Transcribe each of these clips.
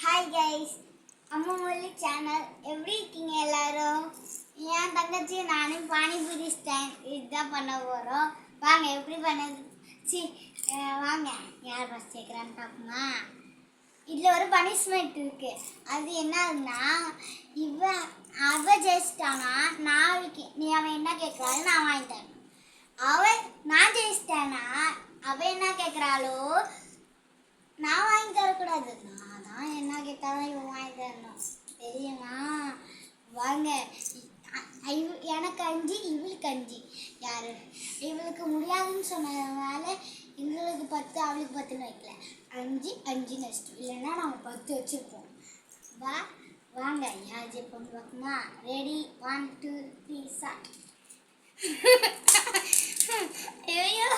Hi guys, அம்மா மொழி channel எப்படி இருக்கீங்க எல்லாரும்? என் தங்கச்சி நானும் பானிபூரி ஸ்டாண்ட் இதுதான் பண்ண போகிறோம். வாங்க எப்படி பண்ணது வாங்க யார் ஃபஸ்ட் கேட்குறான்னு பார்ப்போமா. இதில் ஒரு பனிஷ்மெண்ட் இருக்குது. அது என்னன்னா, அவ ஜெயிச்சிட்டானா நீ அவன் என்ன கேட்குறாளோ நான் வாங்கி தரணும். நான் ஜெயிச்சிட்டானா அவள் என்ன கேட்குறாளோ நான் வாங்கி தரக்கூடாது. நான் தான் என்ன கேட்டாலும் இவன் வாங்கி தரணும், தெரியுமா? வாங்க, எனக்கு 5 இவளுக்கு 5. யாரு இவளுக்கு முடியாதுன்னு சொன்னதுனால எங்களுக்கு 10 அவளுக்கு 10ன்னு வைக்கல, 5 5ன்னு வச்சிட்டோம். இல்லைன்னா நாங்கள் 10 வச்சுருப்போம். வாங்க யார் ஜெயிப்போம்னு பார்க்கணுமா? Ready 1 2 3 start. ஐயோ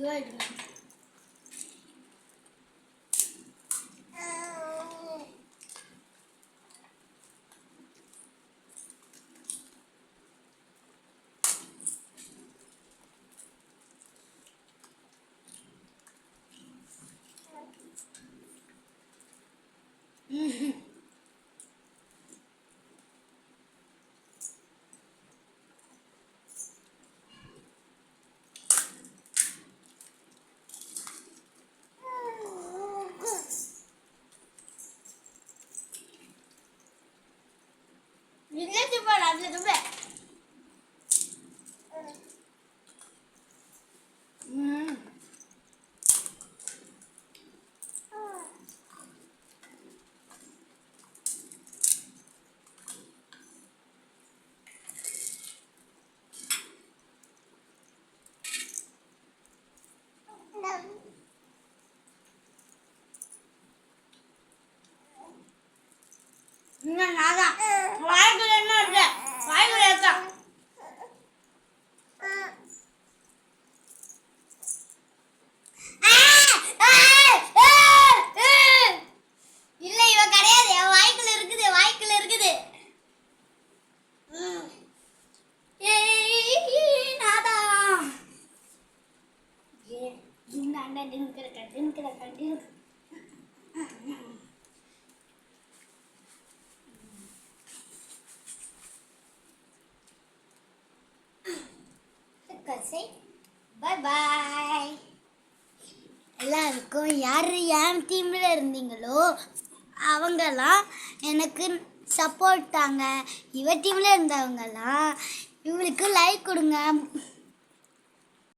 good. Lihat coba lah, lihat coba. Enggak nada. Why do you know that? Why do you know? இல்ல இவ கிடையாது, வாய்க்குள்ள இருக்குது, வாய்க்குள்ள இருக்குது. நாதா இந்த டின்கிற பாய் பாய். எல்லாருக்கும் யார் என் டீமில் இருந்தீங்களோ அவங்கெல்லாம் எனக்கு சப்போர்ட் தாங்க. இவ டீமில் இருந்தவங்கெல்லாம் இவளுக்கு லைக் கொடுங்க.